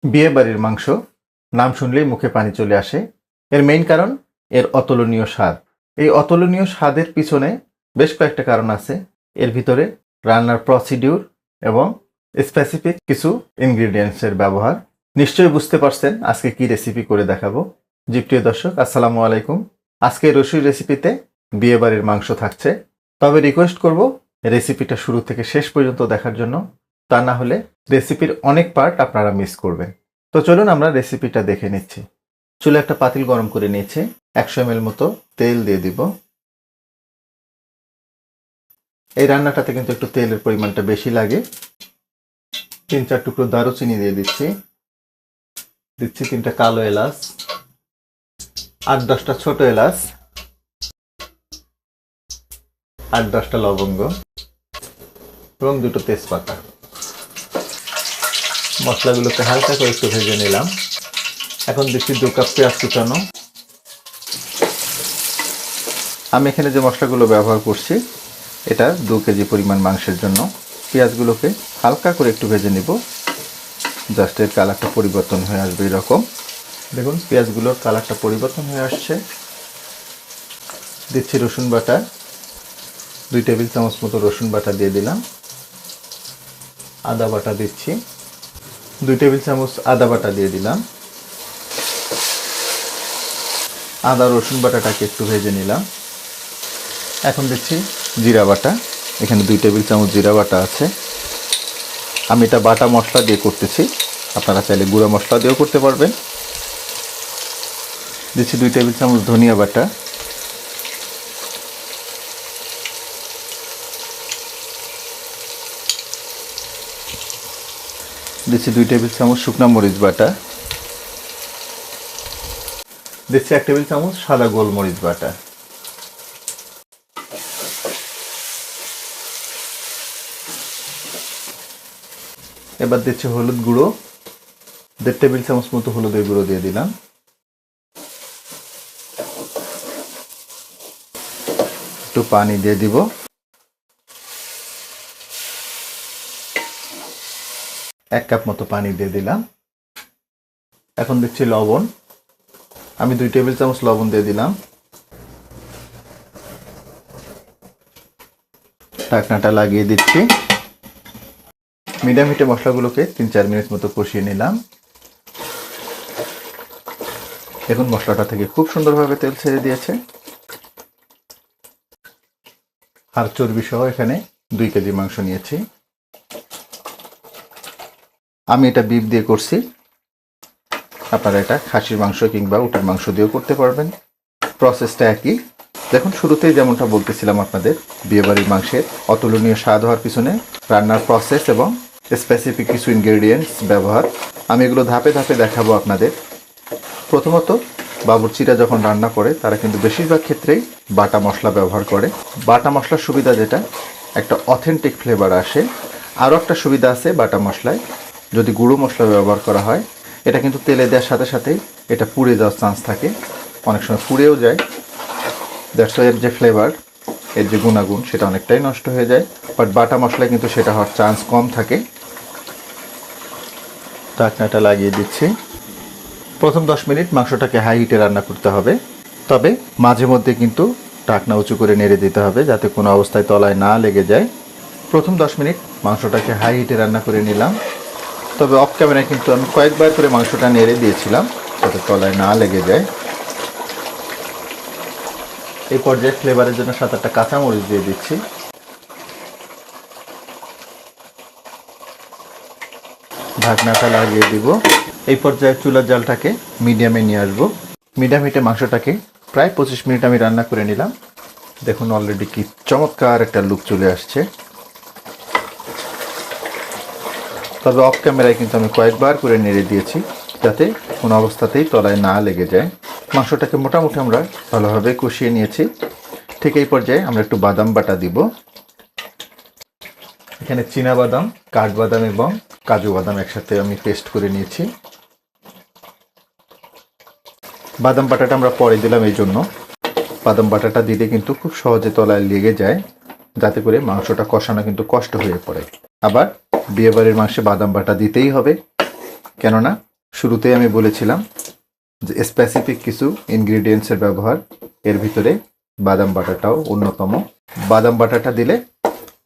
বিয়ে বাড়ির মাংস নাম শুনলেই মুখে পানি চলে আসে। এর মেইন কারণ এর অতুলনীয় স্বাদ। এই অতুলনীয় স্বাদের পিছনে বেশ কয়েকটা কারণ আছে। এর ভিতরে রান্নার প্রসিডিউর এবং স্পেসিফিক কিছু ইনগ্রিডিয়েন্টসের ব্যবহার। নিশ্চয়ই বুঝতে পারছেন আজকে কি রেসিপি করে দেখাবো। জি প্রিয় দর্শক, আসসালামু আলাইকুম। আজকে রসুই রেসিপিতে বিয়ে বাড়ির মাংস থাকছে। তবে রিকোয়েস্ট করব রেসিপিটা শুরু থেকে শেষ পর্যন্ত দেখার জন্য, তা না হলে রেসিপির অনেক পার্ট আপনারা মিস করবেন। তো চলুন আমরা রেসিপিটা দেখে নিচ্ছি। চুলে একটা পাতিল গরম করে নিয়েছি, 100 ml মতো তেল দিয়ে দিব। এই রান্নাটাতে কিন্তু একটু তেলের পরিমাণটা বেশি লাগে। 3-4 টুকরো দারুচিনি দিয়ে দিচ্ছি। 3টা কালো এলাচ, 8-10টা ছোট এলাচ, 8-10টা লবঙ্গ এবং 2টো তেজপাতা। মশলাগুলোকে হালকা করে একটু ভেজে নিলাম। এখন দিচ্ছি 2 কাপ পেঁয়াজ কুচানো। আমি এখানে যে মশলাগুলো ব্যবহার করছি এটা 2 কেজি পরিমাণ মাংসের জন্য। পেঁয়াজগুলোকে হালকা করে একটু ভেজে নিব, জাস্ট এর কালারটা পরিবর্তন হয়ে আসবে এরকম। দেখুন পেঁয়াজগুলোর কালারটা পরিবর্তন হয়ে আসছে। দিচ্ছি রসুন বাটা, 2 টেবিল চামচ মতো রসুন বাটা দিয়ে দিলাম। আদা বাটা দিচ্ছি, 2 টেবিল চামচ আদা বাটা দিয়ে দিলাম। আদা রসুন বাটাটাকে একটু ভেজে নিলাম। এখন দিচ্ছি জিরা বাটা, এখানে 2 টেবিল চামচ জিরা বাটা আছে। আমি এটা বাটা মশলা দিয়ে করতেছি, আপনারা চাইলে গুঁড়া মশলা দিয়েও করতে পারবেন। দিচ্ছি 2 টেবিল চামচ ধনিয়া বাটা, দিচ্ছি 2 টেবিল চামচ শুকনো মরিচ বাটা, দিচ্ছি 1 টেবিল চামচ সাদা গোলমরিচ বাটা। এবার দিচ্ছি হলুদ গুঁড়ো, 1.5 টেবিল চামচ মতো হলুদের গুঁড়ো দিয়ে দিলাম। একটু পানি দিয়ে দিব। এক কাপ মতো পানি দিয়ে দিলাম। এখন দিচ্ছি লবণ, আমি 2 টেবিল চামচ লবণ দিয়ে দিলাম। ঢাকনাটা লাগিয়ে দিচ্ছি। মিডিয়াম হিটে মশলাগুলোকে 3-4 মিনিট মতো কষিয়ে নিলাম। এখন মশলাটা থেকে খুব সুন্দরভাবে তেল ছেড়ে দিয়েছে। আর চর্বি সহ এখানে 2 কেজি মাংস নিয়েছি। আমি এটা বিফ দিয়ে করছি, আপনারা এটা খাসির মাংস কিংবা উটের মাংস দিয়েও করতে পারবেন। প্রসেসটা একই। দেখুন শুরুতেই যেমনটা বলতেছিলাম আপনাদের, বিয়েবাড়ির মাংসের অতুলনীয় স্বাদ হওয়ার পিছনে রান্নার প্রসেস এবং স্পেসিফিক কিছু ইনগ্রেডিয়েন্টস ব্যবহার। আমি এগুলো ধাপে ধাপে দেখাবো আপনাদের। প্রথমত বাবুর্চিরা যখন রান্না করে তারা কিন্তু বেশিরভাগ ক্ষেত্রেই বাটা মশলা ব্যবহার করে। বাটা মশলার সুবিধা যেটা, একটা অথেন্টিক ফ্লেভার আসে। আরও একটা সুবিধা আছে বাটা মশলায়, যদি গুঁড়ো মশলা ব্যবহার করা হয় এটা কিন্তু তেলে দেওয়ার সাথে সাথেই এটা পুড়ে যাওয়ার চান্স থাকে, অনেক সময় পুড়েও যায়। দ্যাটস ওয়াই এর যে ফ্লেভার, এর যে গুণাগুণ সেটা অনেকটাই নষ্ট হয়ে যায়। বাট বাটা মশলায় কিন্তু সেটা হওয়ার চান্স কম থাকে। ঢাকনাটা লাগিয়ে দিচ্ছি। প্রথম 10 মিনিট মাংসটাকে হাই হিটে রান্না করতে হবে, তবে মাঝে মধ্যে কিন্তু ঢাকনা উঁচু করে নেড়ে দিতে হবে যাতে কোনো অবস্থায় তলায় না লেগে যায়। প্রথম 10 মিনিট মাংসটাকে হাই হিটে রান্না করে নিলাম, তবে অফ ক্যামেরায় কিন্তু আমি কয়েকবার করে মাংসটা নেড়ে দিয়েছিলাম যাতে তলায় না লেগে যায়। এই পর্যায়ে ফ্লেভারের জন্য 7-8টা কাঁচামরিচ দিয়ে দিচ্ছি। ঢাকনাটা লাগিয়ে দিব। এই পর্যায়ে চুলার জালটাকে মিডিয়ামে নিয়ে আসবো। মিডিয়াম হিটে মাংসটাকে প্রায় 25 মিনিট আমি রান্না করে নিলাম। দেখুন অলরেডি কি চমৎকার একটা লুক চলে আসছে। তবে অফ ক্যামেরায় কিন্তু আমি কয়েকবার করে নেড়ে দিয়েছি যাতে কোনো অবস্থাতেই তলায় না লেগে যায়। মাংসটাকে মোটামুটি আমরা ভালোভাবে কষিয়ে নিয়েছি। ঠিক এই পর্যায়ে আমরা একটু বাদাম বাটা দিব। এখানে চীনা বাদাম, কাঠবাদাম এবং কাজু বাদাম একসাথে আমি পেস্ট করে নিয়েছি। বাদাম বাটাটা আমরা পরে দিলাম এই জন্য, বাদাম বাটাটা দিলে কিন্তু খুব সহজে তলায় লেগে যায়, যাতে করে মাংসটা কষানো কিন্তু কষ্ট হয়ে পড়ে। আবার বিয়েবাড়ির মাংসে বাদাম বাটা দিতেই হবে, কেননা শুরুতেই আমি বলেছিলাম যে স্পেসিফিক কিছু ইনগ্রিডিয়েন্টসের ব্যবহার, এর ভিতরে বাদাম বাটাটাও অন্যতম। বাদাম বাটাটা দিলে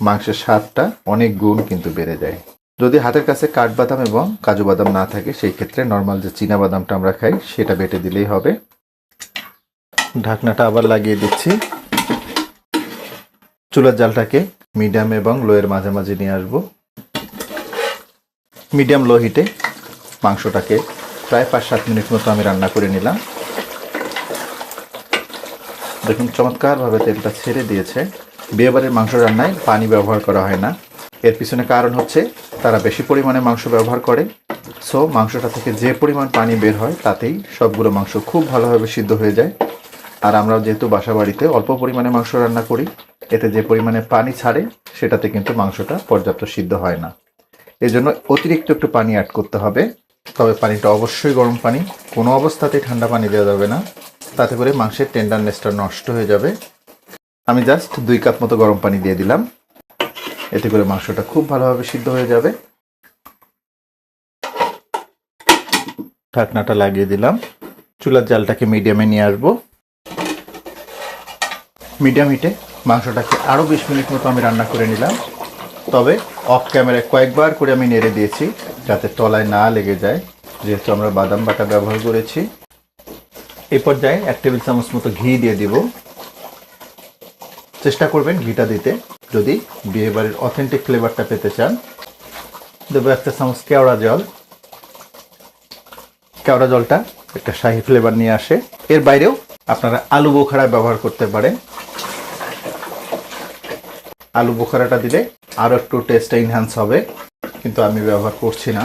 মাংসের স্বাদটা অনেক গুণ কিন্তু বেড়ে যায়। যদি হাতের কাছে কাঠবাদাম এবং কাজু বাদাম না থাকে সেই ক্ষেত্রে নর্মাল যে চীনা বাদামটা আমরা খাই সেটা বেটে দিলেই হবে। ঢাকনাটা আবার লাগিয়ে দিচ্ছি। চুলার জালটাকে মিডিয়াম এবং লোয়ের মাঝামাঝি নিয়ে আসব। মিডিয়াম লো হিটে মাংসটাকে প্রায় 5-7 মিনিট মতো আমি রান্না করে নিলাম। দেখুন চমৎকারভাবে তেলটা ছেড়ে দিয়েছে। বিয়েবাড়ির মাংস রান্নায় পানি ব্যবহার করা হয় না। এর পিছনে কারণ হচ্ছে তারা বেশি পরিমাণে মাংস ব্যবহার করে, সো মাংসটা থেকে যে পরিমাণ পানি বের হয় তাতেই সবগুলো মাংস খুব ভালোভাবে সিদ্ধ হয়ে যায়। আর আমরা যেহেতু বাসা বাড়িতে অল্প পরিমাণে মাংস রান্না করি, এতে যে পরিমাণে পানি ছাড়ে সেটাতে কিন্তু মাংসটা পর্যাপ্ত সিদ্ধ হয় না। এই জন্য অতিরিক্ত একটু পানি অ্যাড করতে হবে। তবে পানিটা অবশ্যই গরম পানি, কোনো অবস্থাতেই ঠান্ডা পানি দেওয়া যাবে না, তাতে করে মাংসের টেন্ডারনেসটা নষ্ট হয়ে যাবে। আমি জাস্ট 2 কাপ মতো গরম পানি দিয়ে দিলাম, এতে করে মাংসটা খুব ভালোভাবে সিদ্ধ হয়ে যাবে। ঢাকনাটা লাগিয়ে দিলাম। চুলার জালটাকে মিডিয়ামে নিয়ে আসবো। মিডিয়াম হিটে মাংসটাকে আরও 20 মিনিট মতো আমি রান্না করে নিলাম। তবে অফ ক্যামেরায় কয়েকবার করে আমি নেড়ে দিয়েছি যাতে তলায় না লেগে যায়, যেহেতু আমরা বাদাম বাটা ব্যবহার করেছি। এই পর্যায়ে 1 টেবিল চামচ মতো ঘি দিয়ে দিব। চেষ্টা করবেন ঘিটা দিতে যদি বিয়েবাড়ির অথেন্টিক ফ্লেভারটা পেতে চান। দেবো 1 চা চামচ কেওড়া জল। কেওড়া জলটা একটা শাহী ফ্লেভার নিয়ে আসে। এর বাইরেও আপনারা আলু বোখারা ব্যবহার করতে পারেন। আলু বোখারাটা দিলে আরও একটু টেস্টটা ইনহ্যান্স হবে, কিন্তু আমি ব্যবহার করছি না।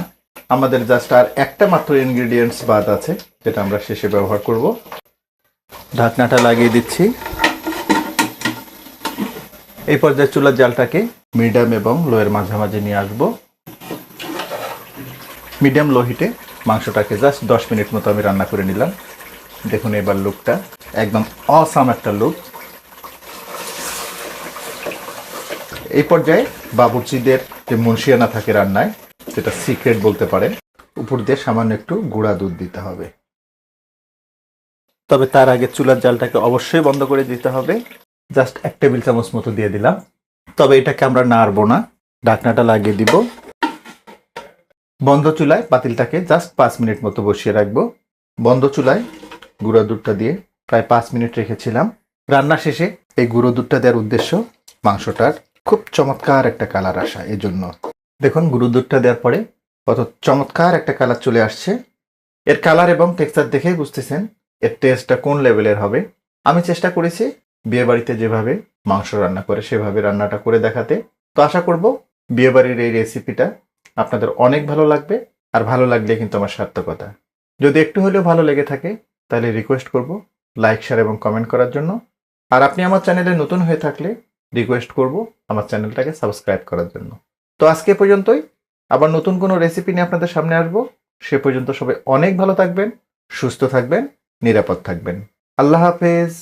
আমাদের জাস্ট আর একটা মাত্র ইনগ্রিডিয়েন্টস বাদ আছে, যেটা আমরা শেষে ব্যবহার করব। ঢাকনাটা লাগিয়ে দিচ্ছি। এই পর্যায়ে চুলার জালটাকে মিডিয়াম এবং লোয়ের মাঝামাঝি নিয়ে আসবো। মিডিয়াম লো হিটে মাংসটাকে জাস্ট 10 মিনিট মতো আমি রান্না করে নিলাম। দেখুন এবার লুকটা একদম অসাম একটা লুক। এই পর্যায়ে বাবুর্চিদের যে মুন্সিয়ানা থাকে রান্নায়, সেটা সিক্রেট বলতে পারেন, উপর দিয়ে সামান্য একটু গুঁড়া দুধ দিতে হবে। তবে তার আগে চুলার জালটাকে অবশ্যই বন্ধ করে দিতে হবে। জাস্ট 1 টেবিল চামচ মতো দিয়ে দিলাম। তবে এটাকে আমরা নাড়বো না, ঢাকনাটা লাগিয়ে দিব। বন্ধ চুলায় পাতিলটাকে জাস্ট 5 মিনিট মতো বসিয়ে রাখবো। বন্ধ চুলায় গুঁড়ো দুধটা দিয়ে প্রায় 5 মিনিট রেখেছিলাম। রান্না শেষে এই গুঁড়ো দুধটা দেওয়ার উদ্দেশ্য মাংসটার খুব চমৎকার একটা কালার আসা, এজন্য। দেখুন গুঁড়ো দুধটা দেওয়ার পরে কত চমৎকার একটা কালার চলে আসছে। এর কালার এবং টেক্সচার দেখেই বুঝতেছেন এর টেস্টটা কোন লেভেলের হবে। আমি চেষ্টা করেছি বিয়ে বাড়িতে যেভাবে মাংস রান্না করে সেভাবে রান্নাটা করে দেখাতে। তো আশা করব বিয়ে বাড়ির এই রেসিপিটা আপনাদের অনেক ভালো লাগবে। আর ভালো লাগলে কিন্তু আমার সার্থকতা। যদি একটু হলেও ভালো লেগে থাকে তাহলে রিকোয়েস্ট করব লাইক, শেয়ার এবং কমেন্ট করার জন্য। আর আপনি আমার চ্যানেলে নতুন হয়ে থাকলে রিকোয়েস্ট করব আমার চ্যানেলটাকে সাবস্ক্রাইব করার জন্য। তো আজকে পর্যন্তই। আবার নতুন কোনো রেসিপি নিয়ে আপনাদের সামনে আসবো। সে পর্যন্ত সবাই অনেক ভালো থাকবেন, সুস্থ থাকবেন, নিরাপদ থাকবেন। আল্লাহ হাফেজ।